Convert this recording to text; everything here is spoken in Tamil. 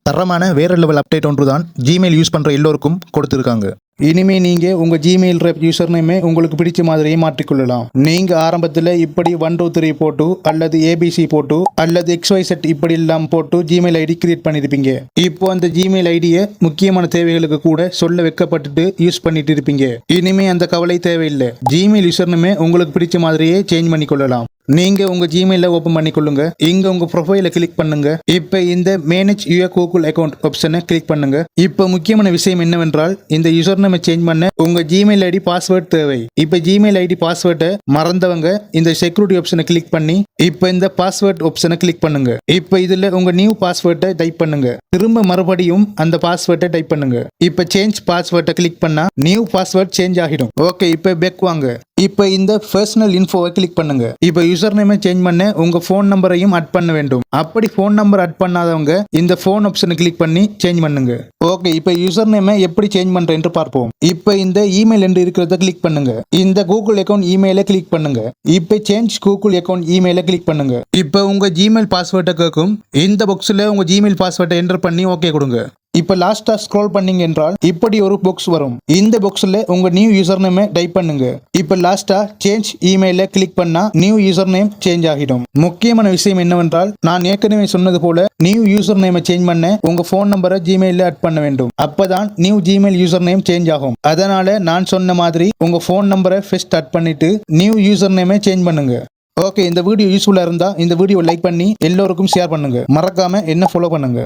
தரமான வேற லெவல் அப்டேட் ஒன்று தான் ஜிமெயில் யூஸ் பண்ணுற எல்லோருக்கும் கொடுத்துருக்காங்க. இனிமே நீங்கள் உங்கள் ஜிமெயில் யூசர் நேமே உங்களுக்கு பிடிச்ச மாதிரியே மாற்றிக்கொள்ளலாம். நீங்கள் ஆரம்பத்தில் இப்படி 1 2 3 போட்டு அல்லது ஏபிசி போட்டு அல்லது XYZ இப்படி எல்லாம் போட்டு ஜிமெயில் ஐடி கிரியேட் பண்ணியிருப்பீங்க. இப்போ அந்த ஜிமெயில் ஐடியை முக்கியமான தேவைகளுக்கு கூட சொல்ல வைக்கப்பட்டுட்டு யூஸ் பண்ணிட்டு இருப்பீங்க. இனிமே அந்த கவலை தேவையில்லை. ஜிமெயில் யூசர் நேமே உங்களுக்கு பிடிச்ச மாதிரியே சேஞ்ச் பண்ணிக்கொள்ளலாம். நீங்க உங்க ஜிமெயில ஓபன் பண்ணிக்கொள்ளுங்க. இங்க உங்க ப்ரொஃபைலை கிளிக் பண்ணுங்க. இப்ப இந்த மேனேஜ் யுவர் கூகுள் அக்கௌண்ட் ஆப்ஷனை கிளிக் பண்ணுங்க. இப்ப முக்கியமான விஷயம் என்னவென்றால் இந்த யூசர் நேமை சேஞ்ச் பண்ண உங்க ஜிமெயில் ஐடி பாஸ்வேர்ட் தேவை. இப்ப ஜிமெயில் ஐடி பாஸ்வேர்டை மறந்தவங்க இந்த செக்யூரிட்டி ஆப்ஷனை கிளிக் பண்ணி இப்ப இந்த பாஸ்வேர்ட் ஆப்ஷனை கிளிக் பண்ணுங்க. இப்ப இதுல உங்க நியூ பாஸ்வேர்டை டைப் பண்ணுங்க. திரும்ப மறுபடியும் அந்த பாஸ்வேர்டை டைப் பண்ணுங்க. இப்ப சேஞ்ச் பாஸ்வேர்டை கிளிக் பண்ணா நியூ பாஸ்வேர்ட் சேஞ்ச் ஆகிடும். ஓகே, இப்ப பேக் வாங்க. இப்போ இந்த பர்சனல் இன்ஃபோவை கிளிக் பண்ணுங்க. இப்போ யூசர் நேமை சேஞ்ச் பண்ண உங்க ஃபோன் நம்பரையும் அட் பண்ண வேண்டும். அப்படி ஃபோன் நம்பர் அட் பண்ணாதவங்க இந்த ஃபோன் ஆப்ஷனை கிளிக் பண்ணி சேஞ்ச் பண்ணுங்க. ஓகே, இப்போ யூசர் நேமை எப்படி சேஞ்ச் பண்றேன் என்று பார்ப்போம். இப்போ இந்த இமெயில் என்று இருக்கிறத கிளிக் பண்ணுங்க. இந்த கூகுள் அக்கௌண்ட் இமெயிலை கிளிக் பண்ணுங்க. இப்போ சேஞ்ச் கூகுள் அக்கௌண்ட் இமெயிலை கிளிக் பண்ணுங்க. இப்போ உங்க ஜிமெயில் பாஸ்வேர்டை கேட்கும். இந்த பாக்ஸ்ல உங்க ஜிமெயில் பாஸ்வேர்டை என்டர் பண்ணி ஓகே கொடுங்க. இப்ப லாஸ்டா ஸ்க்ரோல் பண்ணீங்க என்றால் இப்படி ஒரு பாக்ஸ் வரும். இந்த பாக்ஸ்ல உங்க நியூ யூசர் நேமை டைப் பண்ணுங்க. இப்ப லாஸ்டா சேஞ்ச் இமெயில கிளிக் பண்ணா நியூ யூசர் நேம் சேஞ்ச் ஆகிடும். முக்கியமான விஷயம் என்னவென்றால் நான் ஏற்கனவே சொன்னது போல நியூ யூசர் நேமை சேஞ்ச் பண்ண உங்க போன் நம்பரை ஜிமெயில ஆட் பண்ண வேண்டும். அப்பதான் new Gmail user name change ஆகும். அதனால நான் சொன்ன மாதிரி உங்க போன் நம்பரை ஃபர்ஸ்ட் ஆட் பண்ணிட்டு நியூ யூசர் நேமை சேஞ்ச் பண்ணுங்க. ஓகே, இந்த வீடியோ யூஸ்ஃபுல்லா இருந்தா இந்த வீடியோ லைக் பண்ணி எல்லோருக்கும் ஷேர் பண்ணுங்க. மறக்காம என்ன ஃபாலோ பண்ணுங்க.